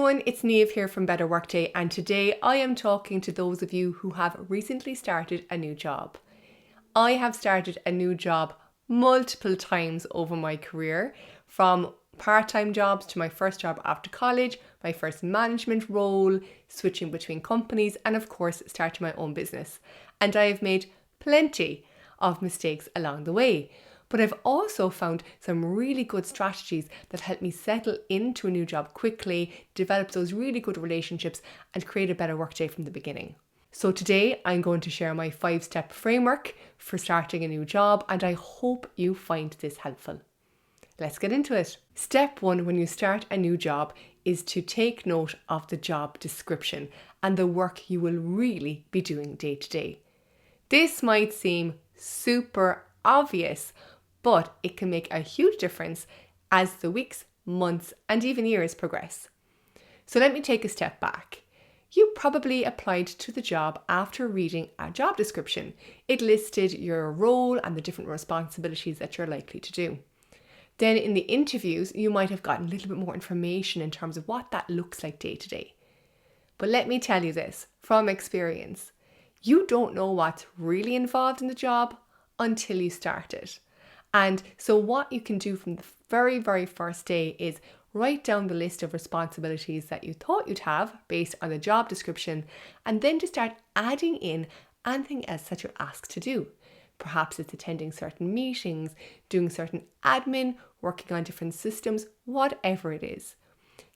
everyone, it's Niamh here from Better Workday, and today I am talking to those of you who have recently started a new job. I have started a new job multiple times over my career, from part-time jobs to my first job after college, my first management role, switching between companies, and of course starting my own business. And I have made plenty of mistakes along the way. But I've also found some really good strategies that help me settle into a new job quickly, develop those really good relationships, and create a better workday from the beginning. So today I'm going to share my 5-step framework for starting a new job, and I hope you find this helpful. Let's get into it. Step 1 when you start a new job is to take note of the job description and the work you will really be doing day to day. This might seem super obvious, but it can make a huge difference as the weeks, months, and even years progress. So let me take a step back. You probably applied to the job after reading a job description. It listed your role and the different responsibilities that you're likely to do. Then in the interviews, you might have gotten a little bit more information in terms of what that looks like day to day. But let me tell you this from experience, you don't know what's really involved in the job until you start it. And so what you can do from the very, very first day is write down the list of responsibilities that you thought you'd have based on the job description, and then to start adding in anything else that you're asked to do. Perhaps it's attending certain meetings, doing certain admin, working on different systems, whatever it is.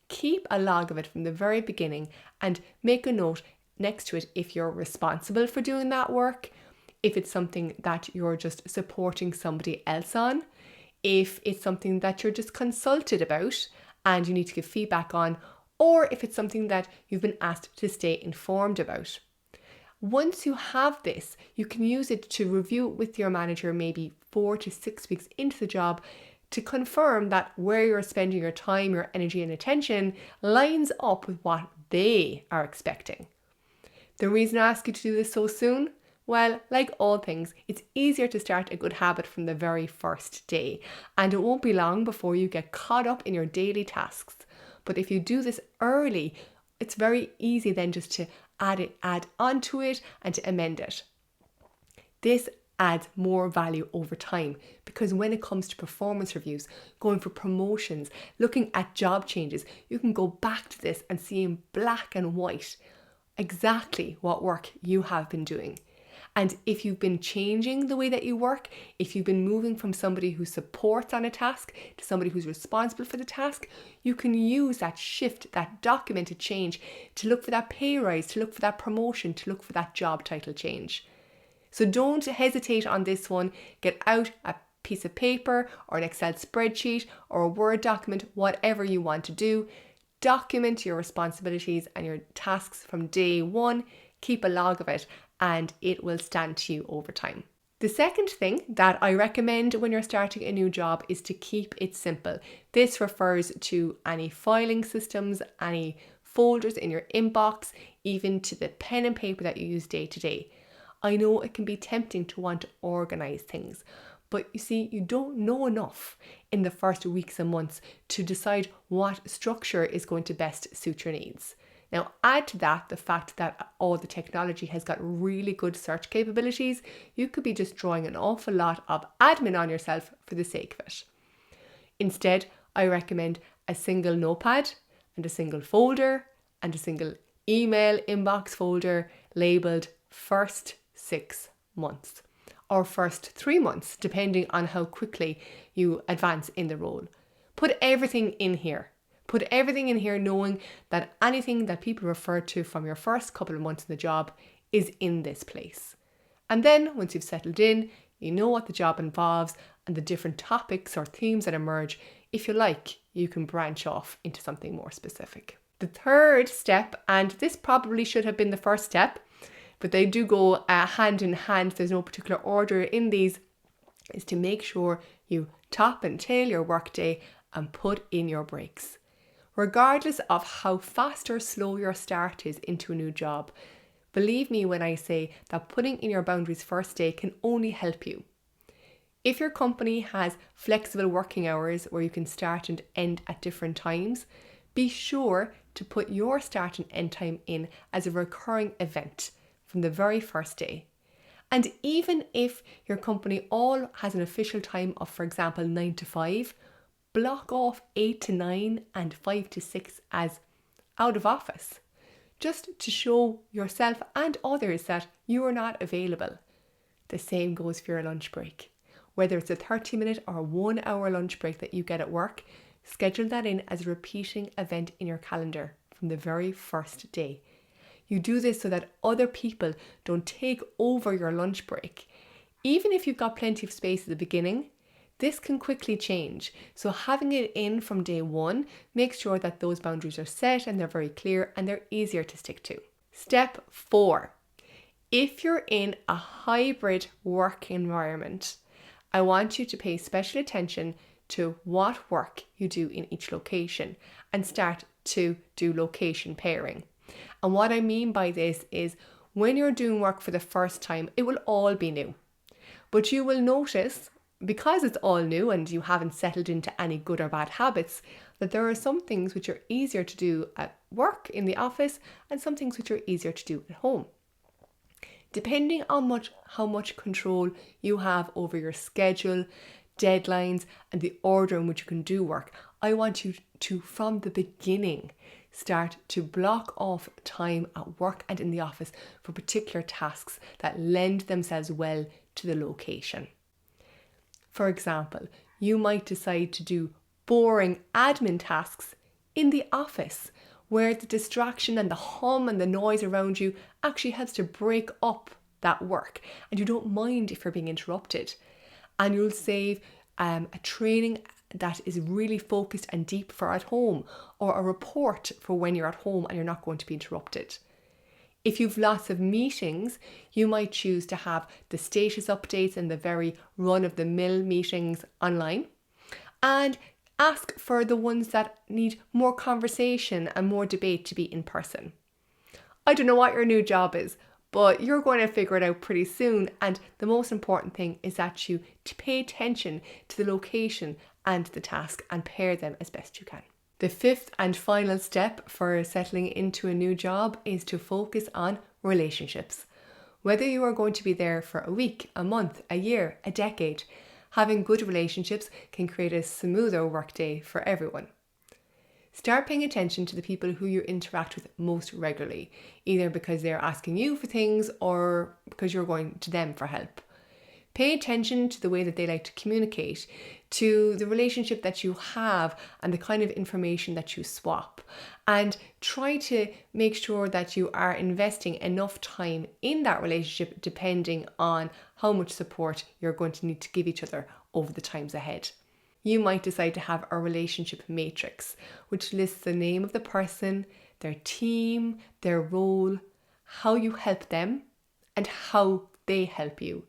Keep a log of it from the very beginning and make a note next to it if you're responsible for doing that work, if it's something that you're just supporting somebody else on, if it's something that you're just consulted about and you need to give feedback on, or if it's something that you've been asked to stay informed about. Once you have this, you can use it to review it with your manager maybe 4 to 6 weeks into the job to confirm that where you're spending your time, your energy and attention lines up with what they are expecting. The reason I ask you to do this so soon? Well, like all things, it's easier to start a good habit from the very first day, and it won't be long before you get caught up in your daily tasks. But if you do this early, it's very easy then just to add onto it and to amend it. This adds more value over time, because when it comes to performance reviews, going for promotions, looking at job changes, you can go back to this and see in black and white exactly what work you have been doing. And if you've been changing the way that you work, if you've been moving from somebody who supports on a task to somebody who's responsible for the task, you can use that shift, that documented change to look for that pay rise, to look for that promotion, to look for that job title change. So don't hesitate on this one. Get out a piece of paper or an Excel spreadsheet or a Word document, whatever you want to do. Document your responsibilities and your tasks from day one. Keep a log of it, and it will stand to you over time. The second thing that I recommend when you're starting a new job is to keep it simple. This refers to any filing systems, any folders in your inbox, even to the pen and paper that you use day to day. I know it can be tempting to want to organize things, but you see, you don't know enough in the first weeks and months to decide what structure is going to best suit your needs. Now, add to that the fact that all the technology has got really good search capabilities. You could be just drawing an awful lot of admin on yourself for the sake of it. Instead, I recommend a single notepad and a single folder and a single email inbox folder labeled first 6 months or first 3 months, depending on how quickly you advance in the role. Put everything in here. Put everything in here knowing that anything that people refer to from your first couple of months in the job is in this place. And then once you've settled in, you know what the job involves and the different topics or themes that emerge. If you like, you can branch off into something more specific. The third step, and this probably should have been the first step, but they do go hand in hand, there's no particular order in these, is to make sure you top and tail your workday and put in your breaks. Regardless of how fast or slow your start is into a new job, believe me when I say that putting in your boundaries first day can only help you. If your company has flexible working hours where you can start and end at different times, Be sure to put your start and end time in as a recurring event from the very first day. And even if your company all has an official time of, for example, 9 to 5, block off 8 to 9 and 5 to 6 as out of office, just to show yourself and others that you are not available. The same goes for your lunch break. Whether it's a 30-minute or 1 hour lunch break that you get at work, schedule that in as a repeating event in your calendar from the very first day. You do this so that other people don't take over your lunch break. Even if you've got plenty of space at the beginning, this can quickly change. So having it in from day one makes sure that those boundaries are set and they're very clear and they're easier to stick to. Step 4. If you're in a hybrid work environment, I want you to pay special attention to what work you do in each location and start to do location pairing. And what I mean by this is when you're doing work for the first time, it will all be new. But you will notice, because it's all new and you haven't settled into any good or bad habits, that there are some things which are easier to do at work in the office and some things which are easier to do at home. Depending on how much control you have over your schedule, deadlines, and the order in which you can do work, I want you to, from the beginning, start to block off time at work and in the office for particular tasks that lend themselves well to the location. For example, you might decide to do boring admin tasks in the office, where the distraction and the hum and the noise around you actually helps to break up that work and you don't mind if you're being interrupted. And you'll save a training that is really focused and deep for at home, or a report for when you're at home and you're not going to be interrupted. If you've lots of meetings, you might choose to have the status updates and the very run-of-the-mill meetings online, and ask for the ones that need more conversation and more debate to be in person. I don't know what your new job is, but you're going to figure it out pretty soon. And the most important thing is that you to pay attention to the location and the task and pair them as best you can. The 5th and final step for settling into a new job is to focus on relationships. Whether you are going to be there for a week, a month, a year, a decade, having good relationships can create a smoother workday for everyone. Start paying attention to the people who you interact with most regularly, either because they're asking you for things or because you're going to them for help. Pay attention to the way that they like to communicate, to the relationship that you have and the kind of information that you swap. And try to make sure that you are investing enough time in that relationship depending on how much support you're going to need to give each other over the times ahead. You might decide to have a relationship matrix, which lists the name of the person, their team, their role, how you help them, and how they help you.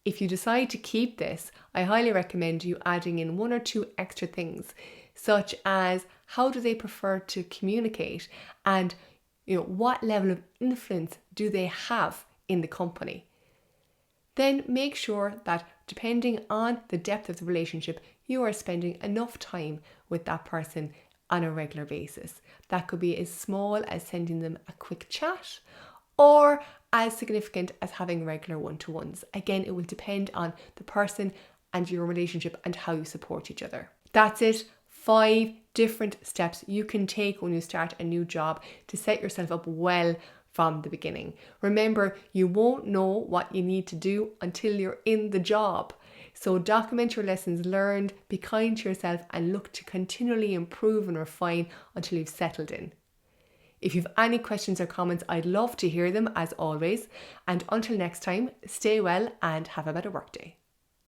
If you decide to keep this, I highly recommend you adding in 1 or 2 extra things, such as how do they prefer to communicate and what level of influence do they have in the company. Then make sure that depending on the depth of the relationship, you are spending enough time with that person on a regular basis. That could be as small as sending them a quick chat or as significant as having regular one-to-ones. Again, it will depend on the person and your relationship and how you support each other. That's it. 5 different steps you can take when you start a new job to set yourself up well from the beginning. Remember, you won't know what you need to do until you're in the job. So document your lessons learned, be kind to yourself, and look to continually improve and refine until you've settled in. If you've any questions or comments, I'd love to hear them as always. And until next time, stay well and have a better workday.